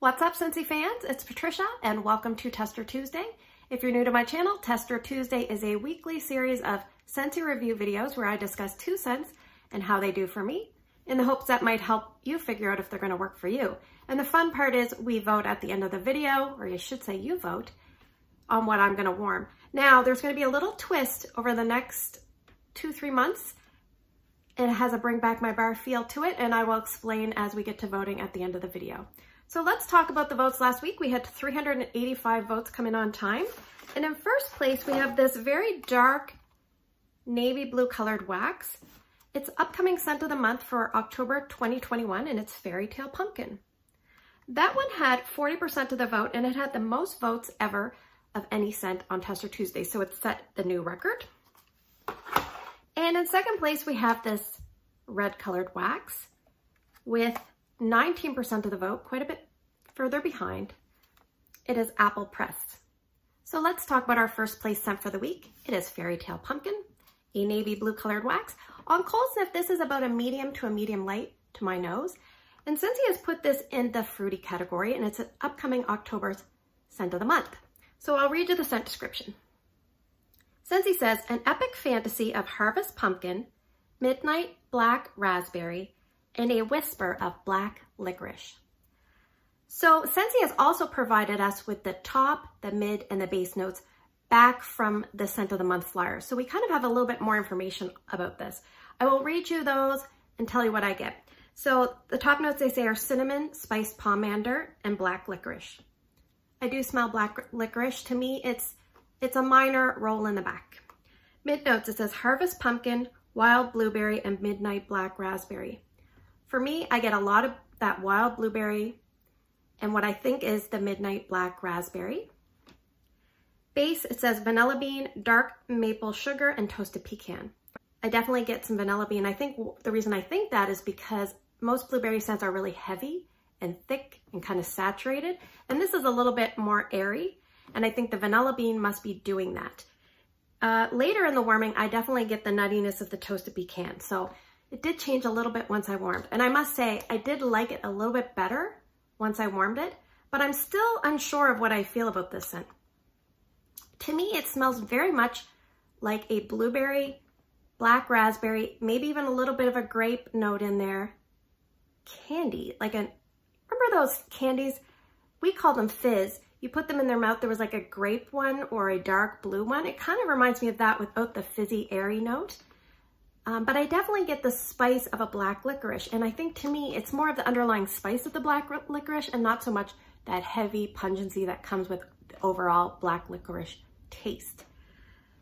What's up, Scentsy fans? It's Patricia and welcome to Tester Tuesday. If you're new to my channel, Tester Tuesday is a weekly series of Scentsy review videos where I discuss 2 scents and how they do for me, in the hopes that might help you figure out if they're going to work for you. And the fun part is we vote at the end of the video, or you should say you vote, on what I'm going to warm. Now, there's going to be a little twist over the next 2-3 months. It has a bring back my bar feel to it, and I will explain as we get to voting at the end of the video. So let's talk about the votes last week. We had 385 votes come in on time. And in first place, we have this very dark navy blue colored wax. It's upcoming scent of the month for October 2021, and it's Fairy Tale Pumpkin. That one had 40% of the vote, and it had the most votes ever of any scent on Tester Tuesday. So it set the new record. And in second place, we have this red colored wax with 19% of the vote, quite a bit further behind. It is Apple Pressed. So let's talk about our first place scent for the week. It is Fairy Tale Pumpkin, a navy blue colored wax. On cold sniff, this is about a medium to a medium light to my nose. And Scentsy has put this in the fruity category, and it's an upcoming October's scent of the month. So I'll read you the scent description. Scentsy says, an epic fantasy of harvest pumpkin, midnight black raspberry, and a whisper of black licorice. So Scentsy has also provided us with the top, the mid, and the base notes back from the scent of the month flyer. So we kind of have a little bit more information about this. I will read you those and tell you what I get. So the top notes they say are cinnamon, spiced pomander, and black licorice. I do smell black licorice. To me, it's a minor roll in the back. Mid notes, it says harvest pumpkin, wild blueberry, and midnight black raspberry. For me, I get a lot of that wild blueberry and what I think is the midnight black raspberry. Base, it says vanilla bean, dark maple sugar, and toasted pecan. I definitely get some vanilla bean. I think the reason I think that is because most blueberry scents are really heavy and thick and kind of saturated. And this is a little bit more airy. And I think the vanilla bean must be doing that. Later in the warming, I definitely get the nuttiness of the toasted pecan. So it did change a little bit once I warmed. And I must say, I did like it a little bit better once I warmed it, but I'm still unsure of what I feel about this scent. To me, it smells very much like a blueberry, black raspberry, maybe even a little bit of a grape note in there. Candy, remember those candies? We call them fizz. You put them in their mouth, there was like a grape one or a dark blue one. It kind of reminds me of that without the fizzy, airy note. But I definitely get the spice of a black licorice. And I think to me, it's more of the underlying spice of the black licorice and not so much that heavy pungency that comes with the overall black licorice taste.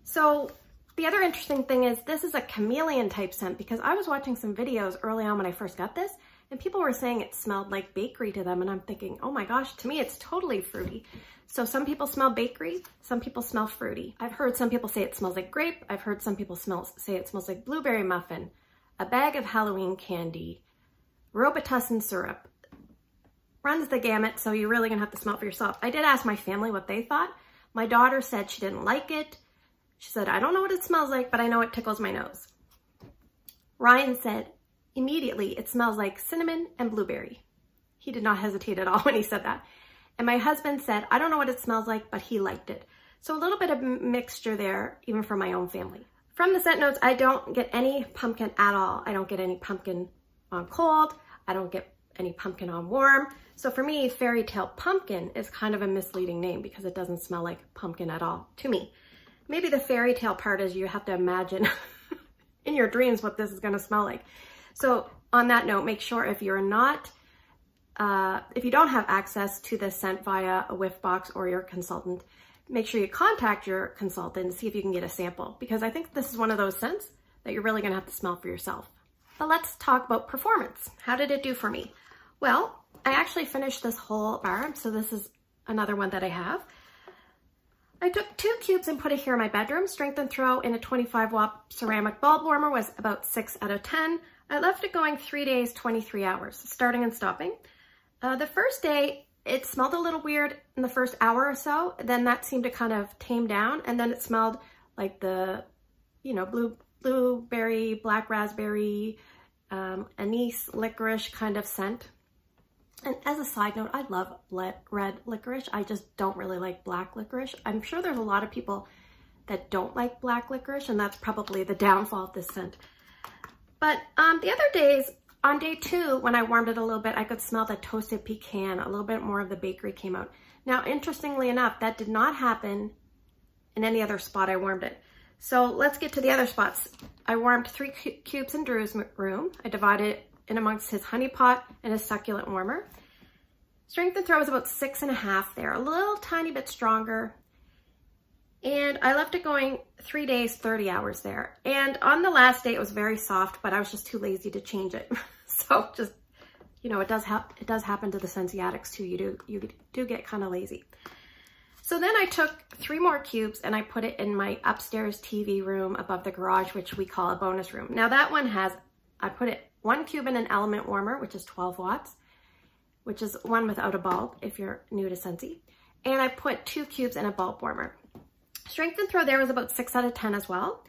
So the other interesting thing is this is a chameleon type scent, because I was watching some videos early on when I first got this and people were saying it smelled like bakery to them. And I'm thinking, oh my gosh, to me, it's totally fruity. So some people smell bakery, some people smell fruity. I've heard some people say it smells like grape. I've heard some people say it smells like blueberry muffin, a bag of Halloween candy, Robitussin syrup. Runs the gamut, so you're really gonna have to smell it for yourself. I did ask my family what they thought. My daughter said she didn't like it. She said, I don't know what it smells like, but I know it tickles my nose. Ryan said, immediately, it smells like cinnamon and blueberry. He did not hesitate at all when he said that. And my husband said, I don't know what it smells like, but he liked it. So a little bit of mixture there, even for my own family. From the scent notes, I don't get any pumpkin at all. I don't get any pumpkin on cold. I don't get any pumpkin on warm. So for me, Fairy Tale Pumpkin is kind of a misleading name because it doesn't smell like pumpkin at all to me. Maybe the fairy tale part is you have to imagine in your dreams what this is going to smell like. So on that note, make sure if you're not if you don't have access to the scent via a whiff box or your consultant, make sure you contact your consultant and see if you can get a sample, because I think this is one of those scents that you're really gonna have to smell for yourself. But let's talk about performance. How did it do for me? Well, I actually finished this whole bar, so this is another one that I have. I took 2 cubes and put it here in my bedroom. Strength and throw in a 25-watt ceramic bulb warmer was about 6 out of 10. I left it going 3 days, 23 hours, starting and stopping. The first day, it smelled a little weird in the first hour or so. Then that seemed to kind of tame down. And then it smelled like the, blueberry, black raspberry, anise, licorice kind of scent. And as a side note, I love red licorice. I just don't really like black licorice. I'm sure there's a lot of people that don't like black licorice, and that's probably the downfall of this scent. But the other days, on day 2, when I warmed it a little bit, I could smell the toasted pecan. A little bit more of the bakery came out. Now, interestingly enough, that did not happen in any other spot I warmed it. So let's get to the other spots. I warmed 3 cubes in Drew's room. I divided it in amongst his honey pot and his succulent warmer. Strength and throw was about 6.5 there, a little tiny bit stronger. And I left it going 3 days, 30 hours there. And on the last day, it was very soft, but I was just too lazy to change it. So just, you know, it does happen to the Scentsy addicts too. You do get kind of lazy. So then I took 3 more cubes and I put it in my upstairs TV room above the garage, which we call a bonus room. Now that one has, I put it 1 cube in an element warmer, which is 12 watts, which is one without a bulb if you're new to Scentsy. And I put 2 cubes in a bulb warmer. Strength and throw there was about 6 out of 10 as well.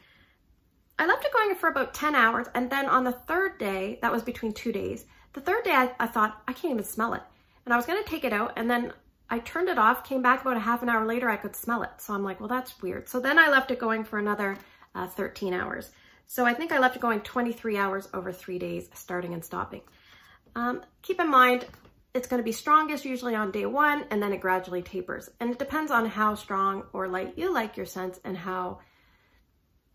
I left it going for about 10 hours. And then on the 3rd day, that was between 2 days. The 3rd day, I thought, I can't even smell it. And I was gonna take it out, and then I turned it off, came back about a half an hour later, I could smell it. So I'm like, well, that's weird. So then I left it going for another 13 hours. So I think I left it going 23 hours over 3 days, starting and stopping. Keep in mind, it's going to be strongest usually on day 1, and then it gradually tapers. And it depends on how strong or light you like your scents and how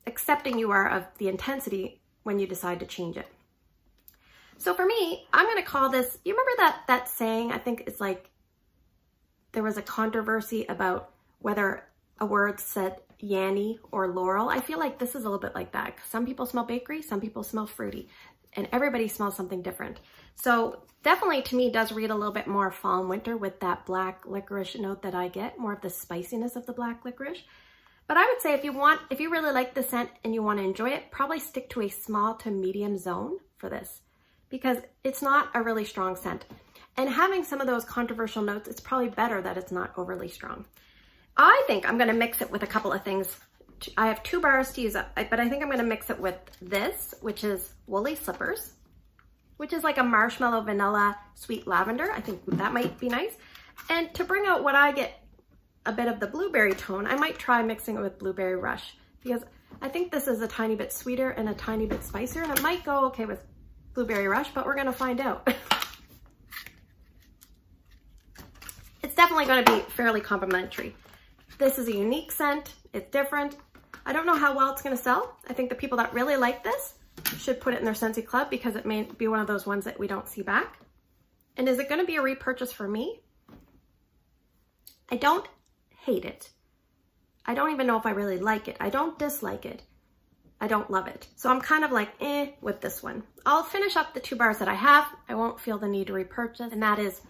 accepting you are of the intensity when you decide to change it. So for me, I'm going to call this, you remember that saying, I think it's like, there was a controversy about whether a word said Yanny or Laurel. I feel like this is a little bit like that. Some people smell bakery, some people smell fruity, and everybody smells something different. So definitely to me does read a little bit more fall and winter with that black licorice note that I get, more of the spiciness of the black licorice. But I would say if you really like the scent and you want to enjoy it, probably stick to a small to medium zone for this, because it's not a really strong scent. And having some of those controversial notes, it's probably better that it's not overly strong. I think I'm going to mix it with a couple of things. I have 2 bars to use up, but I think I'm going to mix it with this, which is Woolly Slippers, which is like a marshmallow vanilla sweet lavender. I think that might be nice. And to bring out what I get a bit of the blueberry tone, I might try mixing it with Blueberry Rush, because I think this is a tiny bit sweeter and a tiny bit spicier, and it might go okay with Blueberry Rush, but we're going to find out. It's definitely going to be fairly complimentary. This is a unique scent. It's different. I don't know how well it's going to sell. I think the people that really like this should put it in their Scentsy club, because it may be one of those ones that we don't see back. And is it going to be a repurchase for me? I don't hate it. I don't even know if I really like it. I don't dislike it. I don't love it. So I'm kind of like, with this one. I'll finish up the 2 bars that I have. I won't feel the need to repurchase, and that is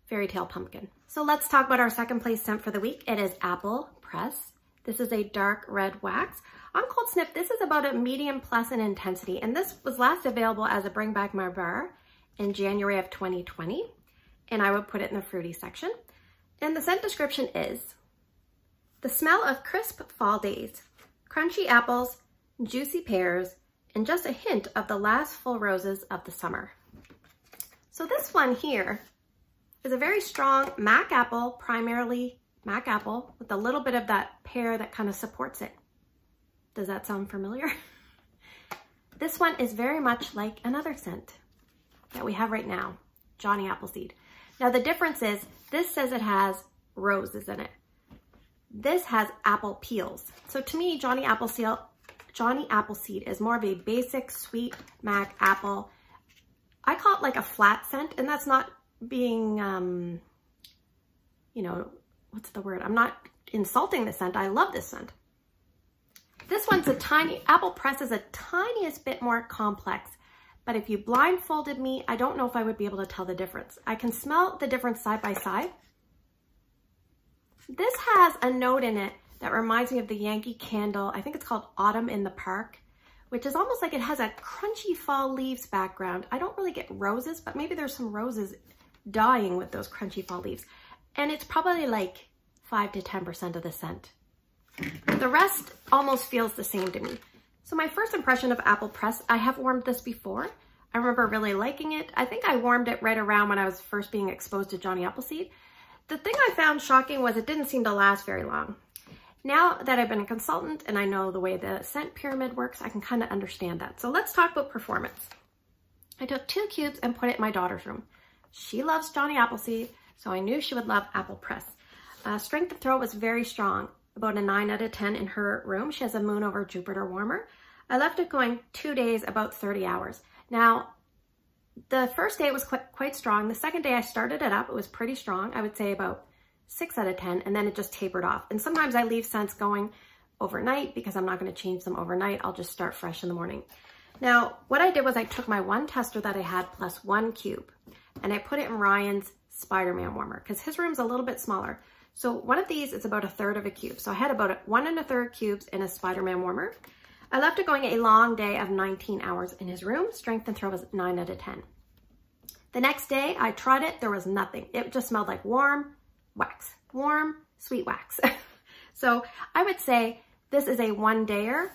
Fairy Tale Pumpkin. So let's talk about our 2nd place scent for the week. It is Apple Press. This is a dark red wax. On Cold Snip, this is about a medium plus in intensity, and this was last available as a Bring Back My Bar in January of 2020, and I would put it in the fruity section. And the scent description is, the smell of crisp fall days, crunchy apples, juicy pears, and just a hint of the last full roses of the summer. So this one here is a very strong Mac apple, primarily Mac apple, with a little bit of that pear that kind of supports it. Does that sound familiar? This one is very much like another scent that we have right now, Johnny Appleseed. Now the difference is, this says it has roses in it. This has apple peels. So to me, Johnny Appleseed is more of a basic sweet Mac apple. I call it like a flat scent, and that's not being, you know, what's the word? I'm not insulting the scent. I love this scent. This one's a tiny, Apple Press is a tiniest bit more complex, but if you blindfolded me, I don't know if I would be able to tell the difference. I can smell the difference side by side. This has a note in it that reminds me of the Yankee Candle. I think it's called Autumn in the Park, which is almost like it has a crunchy fall leaves background. I don't really get roses, but maybe there's some roses dying with those crunchy fall leaves. And it's probably like 5 to 10% of the scent. The rest almost feels the same to me. So my first impression of Apple Press, I have warmed this before. I remember really liking it. I think I warmed it right around when I was first being exposed to Johnny Appleseed. The thing I found shocking was it didn't seem to last very long. Now that I've been a consultant and I know the way the scent pyramid works, I can kind of understand that. So let's talk about performance. I took 2 cubes and put it in my daughter's room. She loves Johnny Appleseed, so I knew she would love Apple Press. Strength of throw was very strong, about a 9 out of 10 in her room. She has a moon over Jupiter warmer. I left it going 2 days, about 30 hours. Now, the first day was quite strong. The second day I started it up, it was pretty strong. I would say about 6 out of 10, and then it just tapered off. And sometimes I leave scents going overnight because I'm not going to change them overnight. I'll just start fresh in the morning. Now, what I did was I took my 1 tester that I had plus 1 cube, and I put it in Ryan's Spider-Man warmer because his room's a little bit smaller. So one of these is about 1/3 of a cube. So I had about 1 1/3 cubes in a Spider-Man warmer. I left it going a long day of 19 hours in his room. Strength and throw was 9 out of 10. The next day I tried it, there was nothing. It just smelled like warm wax, warm, sweet wax. So I would say this is a 1-dayer,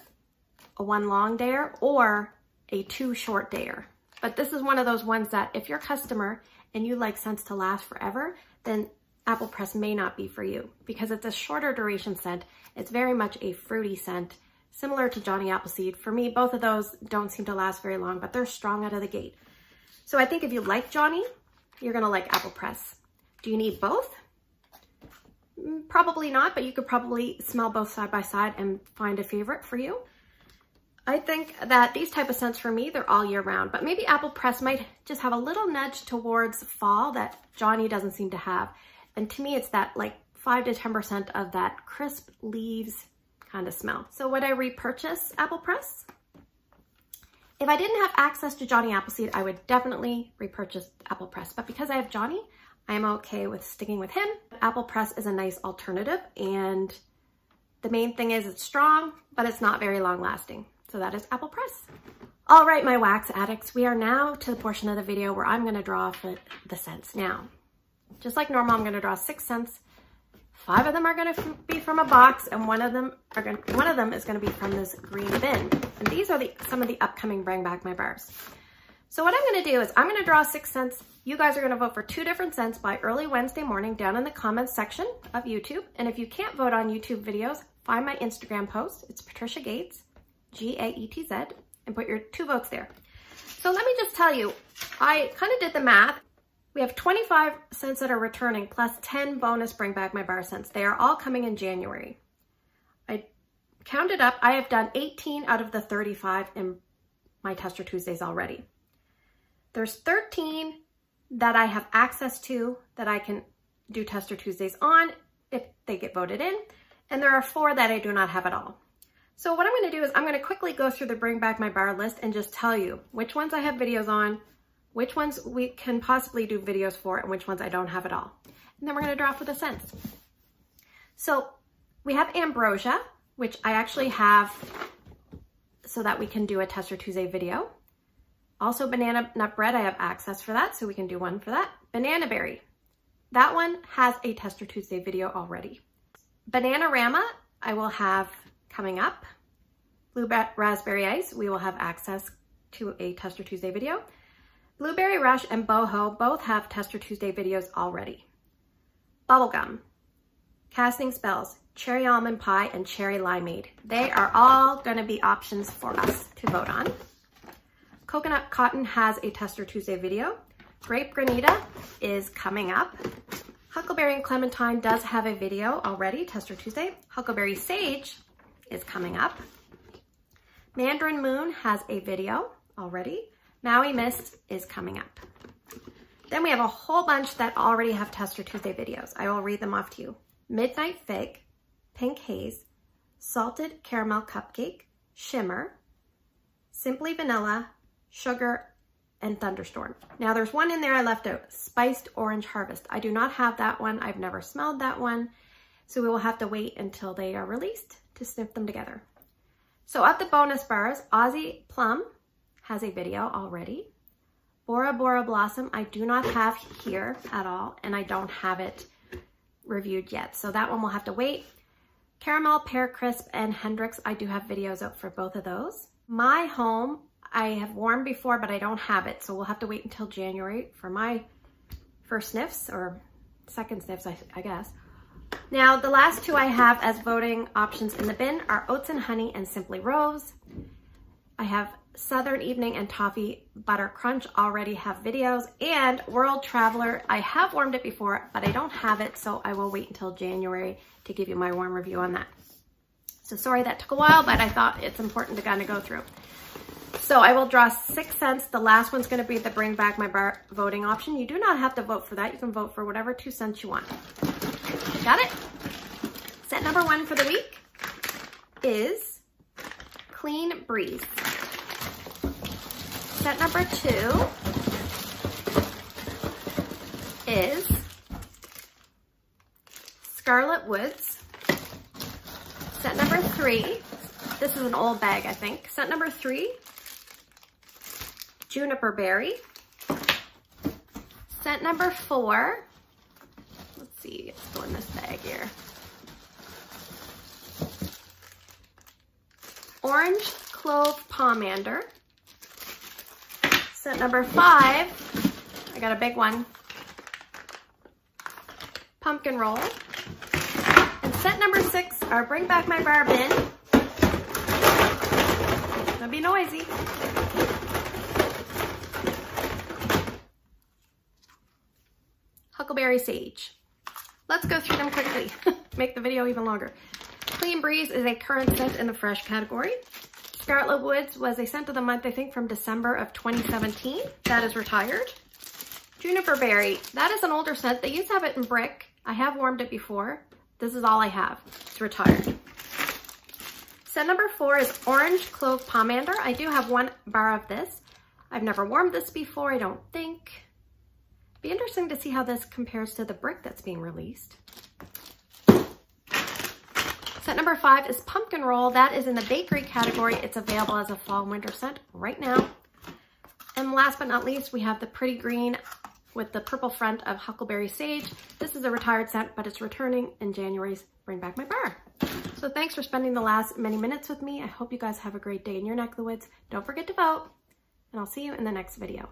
a 1 long dayer, or a 2 short dayer. But this is one of those ones that if you're a customer and you like scents to last forever, then Apple Press may not be for you because it's a shorter duration scent. It's very much a fruity scent, similar to Johnny Appleseed. For me, both of those don't seem to last very long, but they're strong out of the gate. So I think if you like Johnny, you're gonna like Apple Press. Do you need both? Probably not, but you could probably smell both side by side and find a favorite for you. I think that these type of scents for me, they're all year round, but maybe Apple Press might just have a little nudge towards fall that Johnny doesn't seem to have. And to me, it's that like 5 to 10% of that crisp leaves kind of smell. So would I repurchase Apple Press? If I didn't have access to Johnny Appleseed, I would definitely repurchase Apple Press. But because I have Johnny, I'm okay with sticking with him. Apple Press is a nice alternative, and the main thing is it's strong, but it's not very long lasting. So that is Apple Press. All right, my wax addicts, we are now to the portion of the video where I'm gonna draw for the scents. Now, just like normal, I'm gonna draw 6 scents. 5 of them are gonna be from a box, and one of them is gonna be from this green bin. And these are some of the upcoming Bring Back My Bars. So what I'm gonna do is I'm gonna draw 6 scents. You guys are gonna vote for 2 different scents by early Wednesday morning down in the comments section of YouTube. And if you can't vote on YouTube videos, find my Instagram post. It's Patricia Gates, G-A-E-T-Z, and put your 2 votes there. So let me just tell you, I kind of did the math. We have 25 scents that are returning plus 10 bonus Bring Back My Bar scents. They are all coming in January. I counted up, I have done 18 out of the 35 in my Tester Tuesdays already. There's 13 that I have access to that I can do Tester Tuesdays on if they get voted in. And there are 4 that I do not have at all. So what I'm gonna do is I'm gonna quickly go through the Bring Back My Bar list and just tell you which ones I have videos on, which ones we can possibly do videos for, and which ones I don't have at all. And then we're gonna draw for the scents. So we have Ambrosia, which I actually have so that we can do a Tester Tuesday video. Also Banana Nut Bread, I have access for that, so we can do one for that. Banana Berry, that one has a Tester Tuesday video already. Bananarama, I will have coming up. Blue Raspberry Ice, we will have access to a Tester Tuesday video. Blueberry Rush and Boho both have Tester Tuesday videos already. Bubblegum, Casting Spells, Cherry Almond Pie, and Cherry Limeade. They are all gonna be options for us to vote on. Coconut Cotton has a Tester Tuesday video. Grape Granita is coming up. Huckleberry and Clementine does have a video already, Tester Tuesday. Huckleberry Sage is coming up. Mandarin Moon has a video already. Maui Mist is coming up. Then we have a whole bunch that already have Tester Tuesday videos. I will read them off to you. Midnight Fig, Pink Haze, Salted Caramel Cupcake, Shimmer, Simply Vanilla, Sugar, and Thunderstorm. Now there's one in there I left out, Spiced Orange Harvest. I do not have that one. I've never smelled that one. So we will have to wait until they are released to sniff them together. So at the bonus bars, Aussie Plum has a video already. Bora Bora Blossom, I do not have here at all, and I don't have it reviewed yet. So that one will have to wait. Caramel, Pear Crisp, and Hendrix, I do have videos out for both of those. My Home, I have warmed before, but I don't have it. So we'll have to wait until January for my first sniffs, or second sniffs, I guess. Now, the last two I have as voting options in the bin are Oats and Honey and Simply Rose. I have Southern Evening and Toffee Butter Crunch, already have videos, and World Traveler. I have warmed it before, but I don't have it, so I will wait until January to give you my warm review on that. So sorry that took a while, but I thought it's important to kind of go through. So I will draw 6 cents. The last one's going to be the Bring Back My Bar voting option. You do not have to vote for that. You can vote for whatever 2 cents you want. Got it? Set number 1 for the week is Clean Breeze. Set number 2 is Scarlet Woods. Set number 3, this is an old bag, I think. Set number 3, Juniper Berry. Set number 4, let's see, let's go in this bag here. Orange Clove Pomander. Set number 5, I got a big one, Pumpkin Roll. And set number 6, our Bring Back My Bar bin. Don't be noisy. Huckleberry Sage. Let's go through them quickly. Make the video even longer. Clean Breeze is a current scent in the fresh category. Scarlet Woods was a scent of the month, I think, from December of 2017. That is retired. Juniper Berry, that is an older scent. They used to have it in brick. I have warmed it before. This is all I have. It's retired. Scent number 4 is Orange Clove Pomander. I do have 1 bar of this. I've never warmed this before, I don't think. Be interesting to see how this compares to the brick that's being released. Scent number 5 is Pumpkin Roll. That is in the bakery category. It's available as a fall and winter scent right now. And last but not least, we have the Pretty Green with the purple front of Huckleberry Sage. This is a retired scent, but it's returning in January's Bring Back My Bar. So thanks for spending the last many minutes with me. I hope you guys have a great day in your neck of the woods. Don't forget to vote, and I'll see you in the next video.